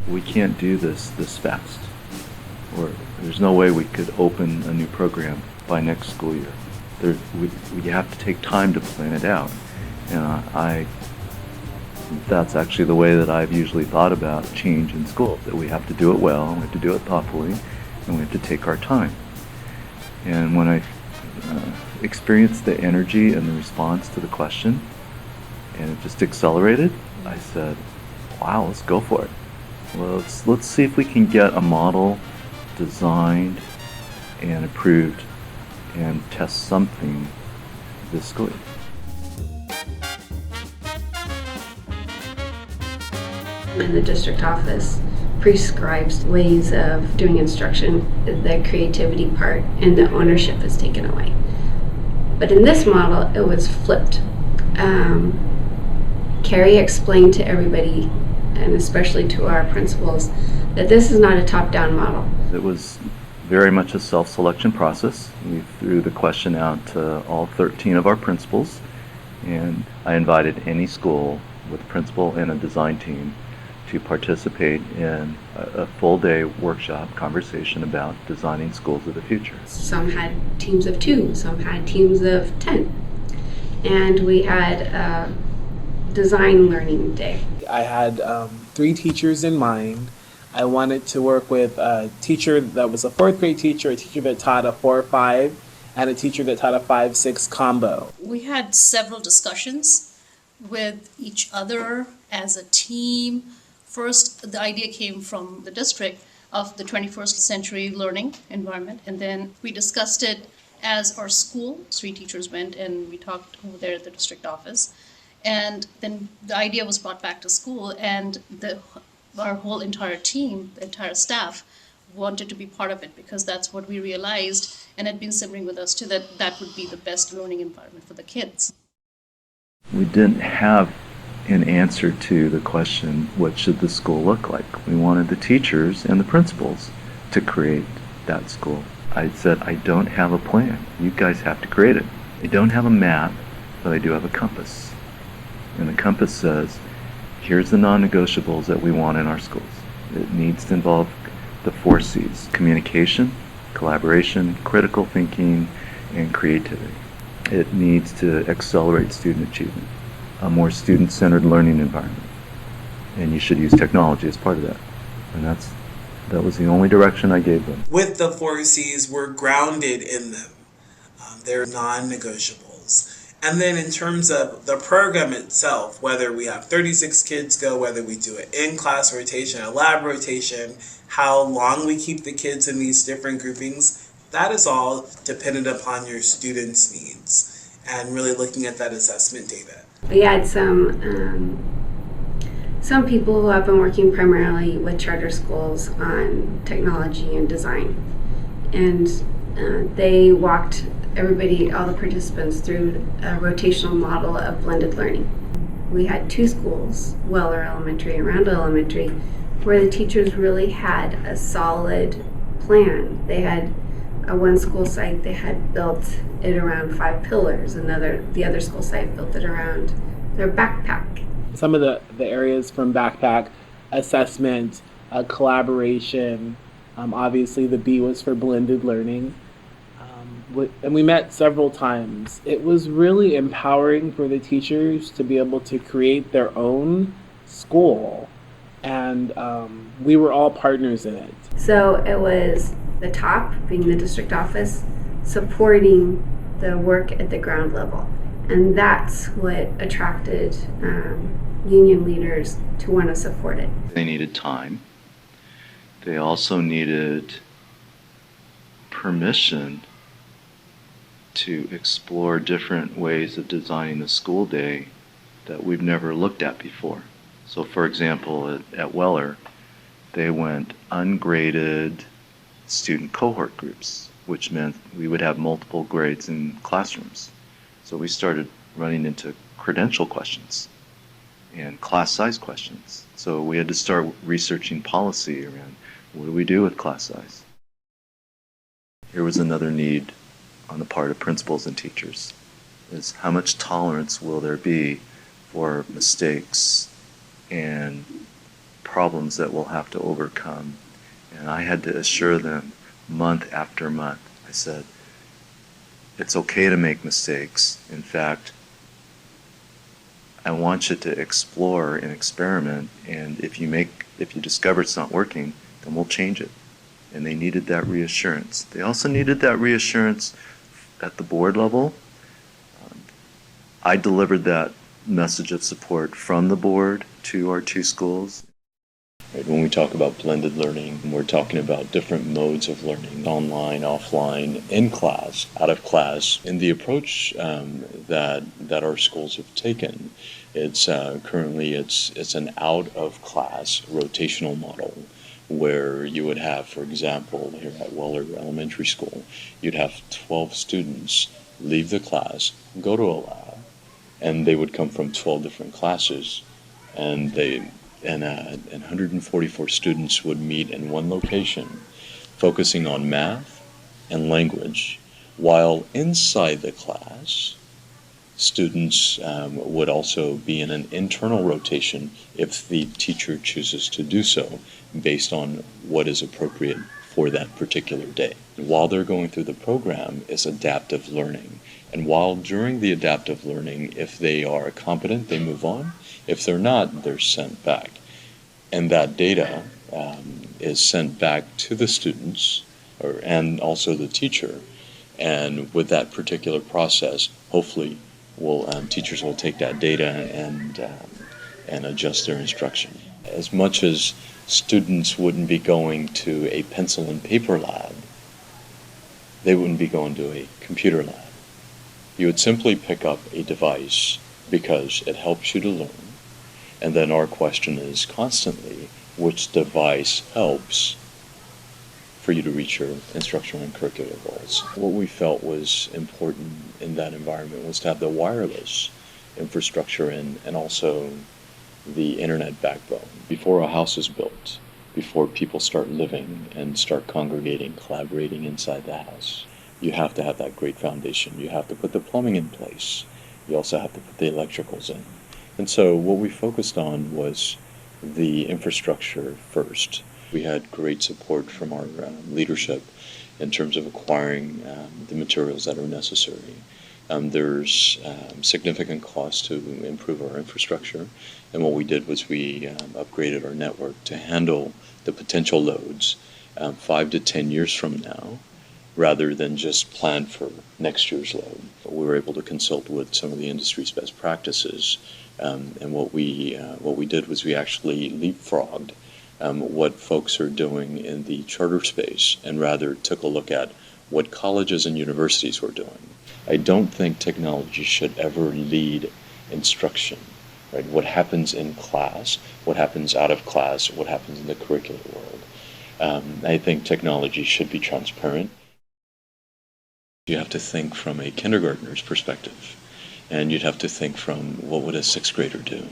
we can't do this fast, or there's no way we could open a new program by next school year. We have to take time to plan it out. And that's actually the way that I've usually thought about change in schools, that we have to do it well, we have to do it thoughtfully, and we have to take our time. And when I experienced the energy and the response to the question, and it just accelerated, I said, wow, let's go for it. Well, let's see if we can get a model designed and approved and test something this school year. And the district office prescribes ways of doing instruction. The creativity part and the ownership is taken away. But in this model, it was flipped. Carrie explained to everybody, and especially to our principals, that this is not a top-down model. It was very much a self-selection process. We threw the question out to all 13 of our principals, and I invited any school with a principal and a design team to participate in a full-day workshop conversation about designing schools of the future. Some had teams of 2, some had teams of 10, and we had a design learning day. I had 3 teachers in mind. I wanted to work with a teacher that was a 4th grade teacher, a teacher that taught a 4 or 5, and a teacher that taught a 5-6 combo. We had several discussions with each other as a team. First, the idea came from the district of the 21st century learning environment, and then we discussed it as our school. 3 teachers went and we talked over there at the district office, and then the idea was brought back to school, and our whole entire team, the entire staff, wanted to be part of it because that's what we realized and had been simmering with us too, that would be the best learning environment for the kids. We didn't have an answer to the question, what should the school look like? We wanted the teachers and the principals to create that school. I said, I don't have a plan. You guys have to create it. I don't have a map, but I do have a compass. And the compass says, here's the non-negotiables that we want in our schools. It needs to involve the 4 C's: communication, collaboration, critical thinking, and creativity. It needs to accelerate student achievement, a more student-centered learning environment. And you should use technology as part of that. And that was the only direction I gave them. With the 4 C's, we're grounded in them. They're non-negotiables. And then in terms of the program itself, whether we have 36 kids go, whether we do an in-class rotation, a lab rotation, how long we keep the kids in these different groupings, that is all dependent upon your students' needs and really looking at that assessment data. We had some people who have been working primarily with charter schools on technology and design, and they walked everybody, all the participants, through a rotational model of blended learning. We had 2 schools, Weller Elementary and Randall Elementary, where the teachers really had a solid plan. They had one school site, they had built it around 5 pillars, and the other school site built it around their backpack. Some of the areas from backpack, assessment, collaboration, obviously the B was for blended learning. And we met several times. It was really empowering for the teachers to be able to create their own school, and we were all partners in it. So it was the top, being the district office, supporting the work at the ground level. And that's what attracted union leaders to want to support it. They needed time. They also needed permission to explore different ways of designing the school day that we've never looked at before. So for example, at Weller, they went ungraded student cohort groups, which meant we would have multiple grades in classrooms. So we started running into credential questions and class size questions. So we had to start researching policy around what do we do with class size. Here was another need on the part of principals and teachers, is how much tolerance will there be for mistakes and problems that we'll have to overcome. And I had to assure them month after month. I said, it's okay to make mistakes. In fact, I want you to explore and experiment, and if you discover it's not working, then we'll change it. And they needed that reassurance. They also needed that reassurance at the board level. I delivered that message of support from the board to our two schools. Right, when we talk about blended learning, we're talking about different modes of learning: online, offline, in class, out of class. And the approach that our schools have taken, it's currently it's an out of class rotational model, where you would have, for example, here at Weller Elementary School, you'd have 12 students leave the class, go to a lab, and they would come from 12 different classes, and 144 students would meet in one location, focusing on math and language, while inside the class, students would also be in an internal rotation if the teacher chooses to do so, based on what is appropriate for that particular day. While they're going through the program is adaptive learning. And while during the adaptive learning, if they are competent, they move on. If they're not, they're sent back. And that data is sent back to the students and also the teacher. And with that particular process, hopefully, teachers will take that data and adjust their instruction. As much as students wouldn't be going to a pencil and paper lab, they wouldn't be going to a computer lab. You would simply pick up a device because it helps you to learn. And then our question is constantly, which device helps for you to reach your instructional and curricular goals? What we felt was important in that environment was to have the wireless infrastructure and also the internet backbone. Before a house is built, before people start living and start congregating, collaborating inside the house, you have to have that great foundation. You have to put the plumbing in place. You also have to put the electricals in. And so what we focused on was the infrastructure first. We had great support from our leadership in terms of acquiring the materials that are necessary. There's significant cost to improve our infrastructure, and what we did was we upgraded our network to handle the potential loads 5 to 10 years from now, rather than just plan for next year's load. We were able to consult with some of the industry's best practices, and what we did was we actually leapfrogged what folks are doing in the charter space, and rather took a look at what colleges and universities were doing. I don't think technology should ever lead instruction, right? What happens in class, what happens out of class, what happens in the curricular world. I think technology should be transparent. You have to think from a kindergartner's perspective, and you'd have to think from what would a sixth grader do,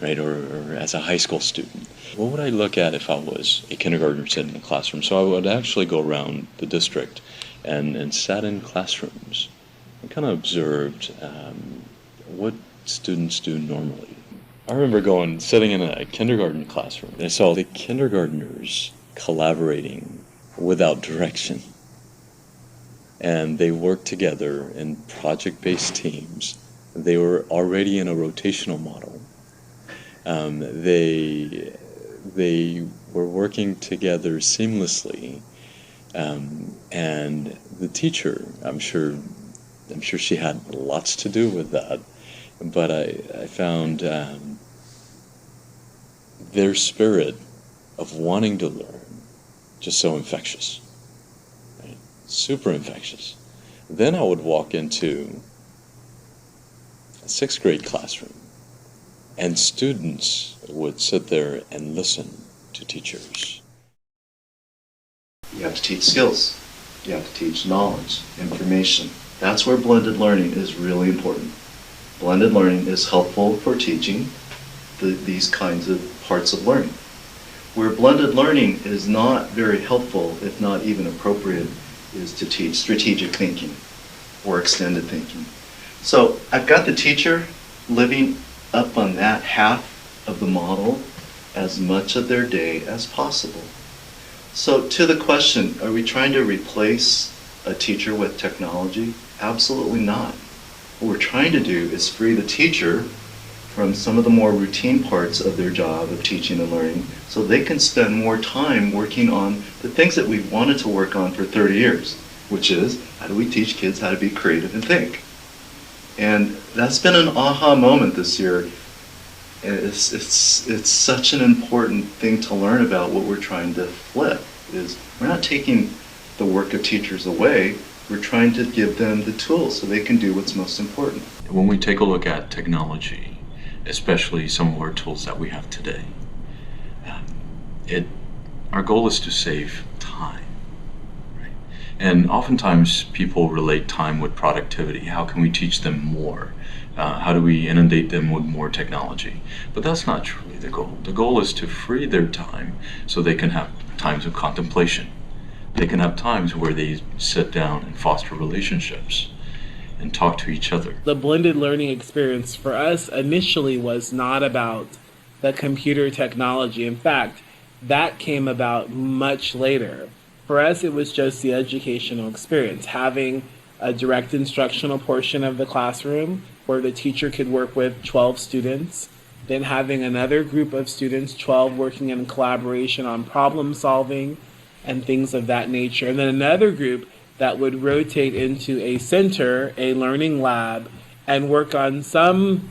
right? Or as a high school student. What would I look at if I was a kindergartner sitting in a classroom? So I would actually go around the district and sat in classrooms and kind of observed what students do normally. I remember sitting in a kindergarten classroom, and I saw the kindergartners collaborating without direction. And they worked together in project-based teams. They were already in a rotational model. They were working together seamlessly, and the teacher, I'm sure she had lots to do with that, but I found their spirit of wanting to learn just so infectious. Super infectious. Then I would walk into a sixth grade classroom, and students would sit there and listen to teachers. You have to teach skills. You have to teach knowledge, information. That's where blended learning is really important. Blended learning is helpful for teaching these kinds of parts of learning. Where blended learning is not very helpful, if not even appropriate, is to teach strategic thinking or extended thinking. So I've got the teacher living up on that half of the model, as much of their day as possible. So to the question, are we trying to replace a teacher with technology? Absolutely not. What we're trying to do is free the teacher from some of the more routine parts of their job of teaching and learning so they can spend more time working on the things that we've wanted to work on for 30 years, which is how do we teach kids how to be creative and think? And that's been an aha moment this year. It's such an important thing to learn about. What we're trying to flip is we're not taking the work of teachers away, we're trying to give them the tools so they can do what's most important. When we take a look at technology, especially some of our tools that we have today, our goal is to save time, right? And oftentimes people relate time with productivity. How can we teach them more? How do we inundate them with more technology? But that's not truly the goal. The goal is to free their time so they can have times of contemplation. They can have times where they sit down and foster relationships and talk to each other. The blended learning experience for us initially was not about the computer technology. In fact, that came about much later. For us, it was just the educational experience, having a direct instructional portion of the classroom where the teacher could work with 12 students, then having another group of students, 12, working in collaboration on problem solving and things of that nature, and then another group that would rotate into a center, a learning lab, and work on some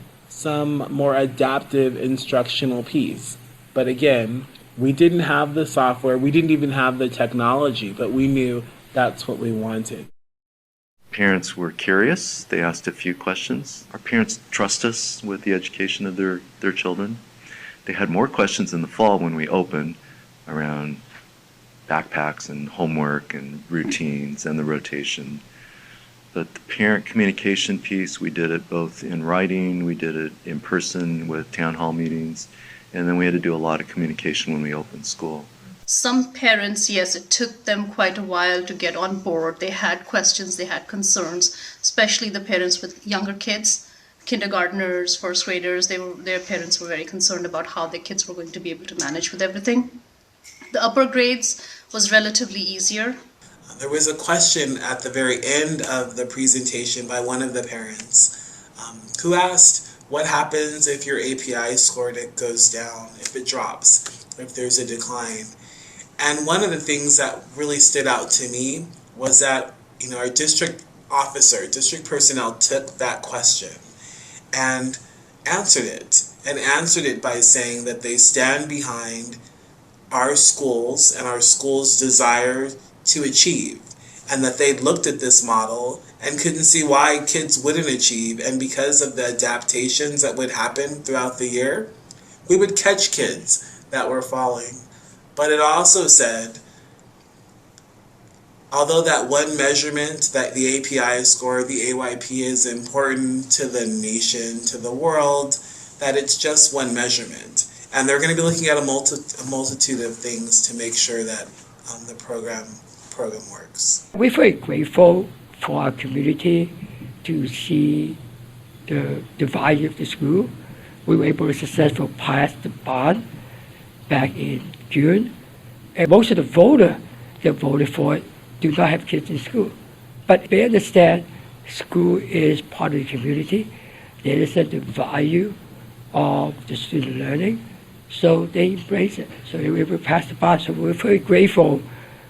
more adaptive instructional piece. But again, we didn't have the software, we didn't even have the technology, but we knew that's what we wanted. Parents were curious. They asked a few questions. Our parents trust us with the education of their children. They had more questions in the fall when we opened around backpacks and homework and routines and the rotation. But the parent communication piece, we did it both in writing, we did it in person with town hall meetings, and then we had to do a lot of communication when we opened school. Some parents, yes, it took them quite a while to get on board. They had questions, they had concerns, especially the parents with younger kids, kindergartners, first graders. Their parents were very concerned about how their kids were going to be able to manage with everything. The upper grades was relatively easier. There was a question at the very end of the presentation by one of the parents who asked, what happens if your API score goes down, if it drops, if there's a decline? And one of the things that really stood out to me was that, our district personnel took that question and answered it by saying that they stand behind our schools and our schools' desire to achieve, and that they'd looked at this model and couldn't see why kids wouldn't achieve, and because of the adaptations that would happen throughout the year, we would catch kids that were falling. But it also said, although that one measurement, that the API score, the AYP, is important to the nation, to the world, that it's just one measurement. And they're going to be looking at a multitude of things to make sure that the program works. We're very grateful for our community to see the value of the school. We were able to successfully pass the bond back in June, and most of the voters that voted for it do not have kids in school. But they understand school is part of the community. They understand the value of the student learning, so they embrace it. So they were able to pass the bond. So we're very grateful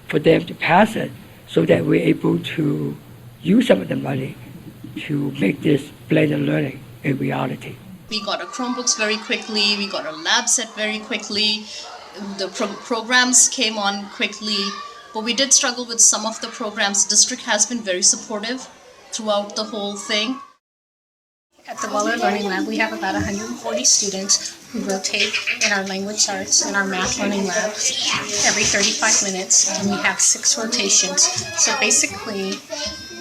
for them to pass it so that we're able to use some of the money to make this blended learning a reality. We got our Chromebooks very quickly, we got our lab set very quickly, the programs came on quickly, but we did struggle with some of the programs. The district has been very supportive throughout the whole thing. At the Waller Learning Lab, we have about 140 students who rotate in our language arts and our math learning labs every 35 minutes, and we have 6 rotations. So basically,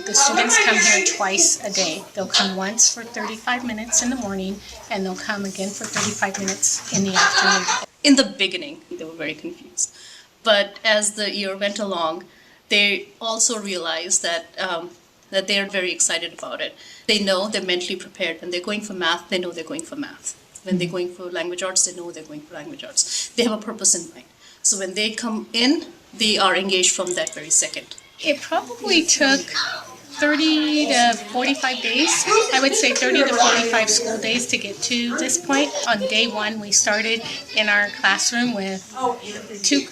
the students come here twice a day. They'll come once for 35 minutes in the morning, and they'll come again for 35 minutes in the afternoon. In the beginning, they were very confused. But as the year went along, they also realized that they're very excited about it. They know they're mentally prepared. When they're going for math, they know they're going for math. When they're going for language arts, they know they're going for language arts. They have a purpose in mind. So when they come in, they are engaged from that very second. It probably took 30 to 45 days. I would say 30 to 45 school days to get to this point. On day one, we started in our classroom with 2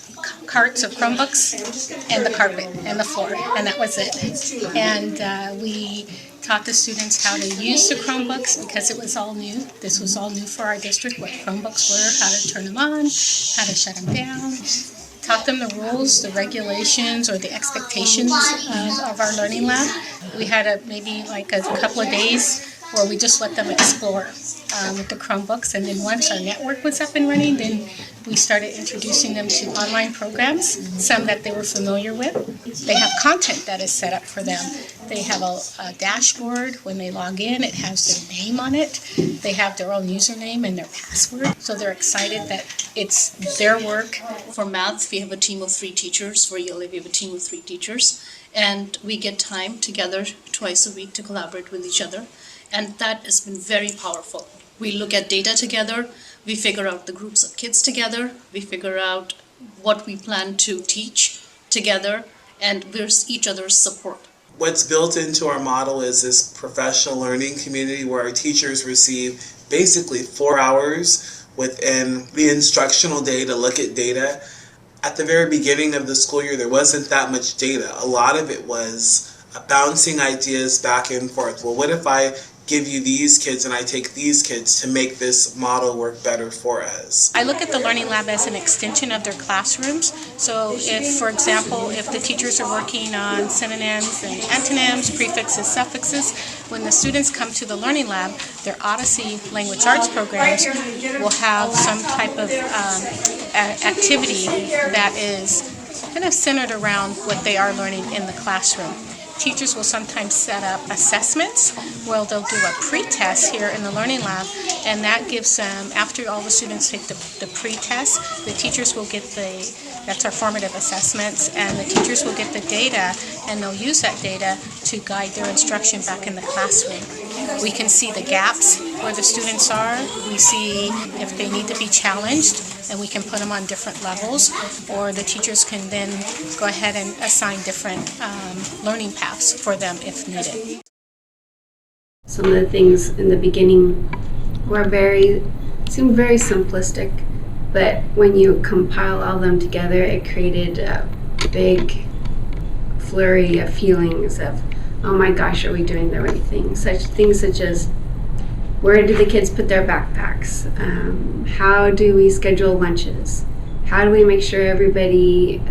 carts of Chromebooks and the carpet and the floor, and that was it. And we taught the students how to use the Chromebooks because it was all new. This was all new for our district, what Chromebooks were, how to turn them on, how to shut them down. Taught them the rules, the regulations, or the expectations of our learning lab. We had maybe like a couple of days where we just let them explore with the Chromebooks, and then once our network was up and running, then we started introducing them to online programs, some that they were familiar with. They have content that is set up for them. They have a dashboard. When they log in, it has their name on it. They have their own username and their password, so they're excited that it's their work. For math, we have a team of 3 teachers. For ELA, we have a team of 3 teachers. And we get time together twice a week to collaborate with each other. And that has been very powerful. We look at data together. We figure out the groups of kids together. We figure out what we plan to teach together. And we're each other's support. What's built into our model is this professional learning community where our teachers receive basically 4 hours within the instructional day to look at data. At the very beginning of the school year, there wasn't that much data. A lot of it was bouncing ideas back and forth. Well, what if I give you these kids and I take these kids to make this model work better for us? I look at the Learning Lab as an extension of their classrooms. So if, for example, if the teachers are working on synonyms and antonyms, prefixes, suffixes, when the students come to the Learning Lab, their Odyssey language arts programs will have some type of activity that is kind of centered around what they are learning in the classroom. Teachers will sometimes set up assessments where they'll do a pre-test here in the Learning Lab, and that gives them, after all the students take the pre-test, the teachers will get that's our formative assessments, and the teachers will get the data, and they'll use that data to guide their instruction back in the classroom. We can see the gaps where the students are. We see if they need to be challenged, and we can put them on different levels, or the teachers can then go ahead and assign different learning paths for them if needed. Some of the things in the beginning seemed very simplistic, but when you compile all of them together, it created a big flurry of feelings of, oh my gosh, are we doing the right thing? Things such as, where do the kids put their backpacks? How do we schedule lunches? How do we make sure everybody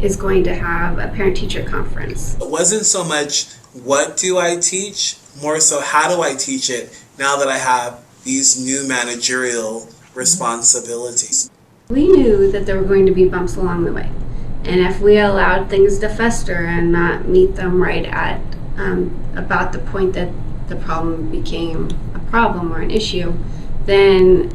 is going to have a parent-teacher conference? It wasn't so much what do I teach, more so how do I teach it now that I have these new managerial responsibilities. We knew that there were going to be bumps along the way. And if we allowed things to fester and not meet them right at about the point that the problem became a problem or an issue, then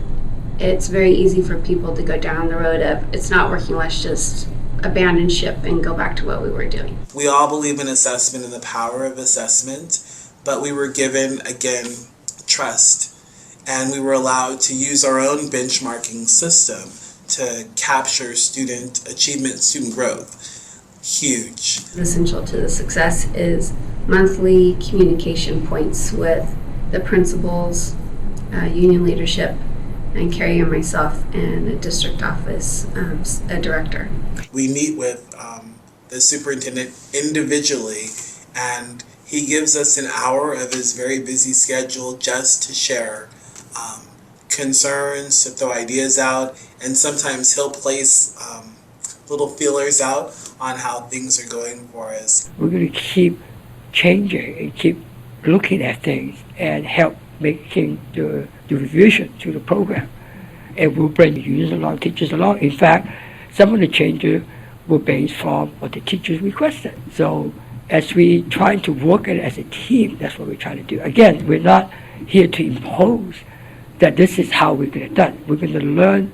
it's very easy for people to go down the road of, it's not working, let's just abandon ship and go back to what we were doing. We all believe in assessment and the power of assessment, but we were given, again, trust. And we were allowed to use our own benchmarking system to capture student achievement, student growth. Huge. Essential to the success is monthly communication points with the principals, union leadership, and Carrie and myself, and the district office, a director. We meet with the superintendent individually, and he gives us an hour of his very busy schedule just to share concerns, to throw ideas out, and sometimes he'll place little feelers out on how things are going for us. We're going to keep changing and keep looking at things and help making the revision to the program. And we'll bring the unions along, teachers along. In fact, some of the changes were based from what the teachers requested. So as we try to work it as a team, that's what we're trying to do. Again, we're not here to impose that this is how we're going to do it. We're going to learn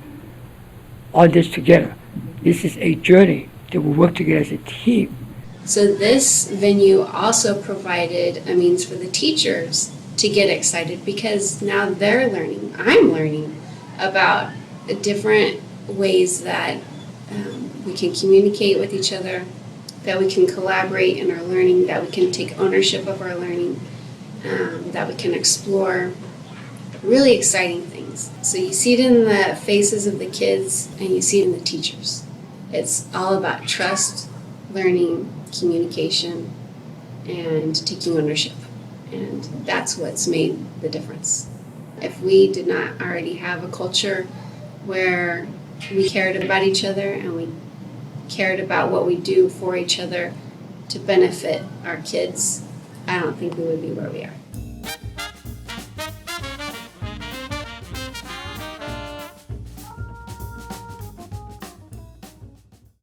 on this together. This is a journey that we work together as a team. So this venue also provided a means for the teachers to get excited because now they're learning, I'm learning about different ways that we can communicate with each other, that we can collaborate in our learning, that we can take ownership of our learning, that we can explore really exciting things. So you see it in the faces of the kids and you see it in the teachers. It's all about trust, learning, communication, and taking ownership. And that's what's made the difference. If we did not already have a culture where we cared about each other and we cared about what we do for each other to benefit our kids, I don't think we would be where we are.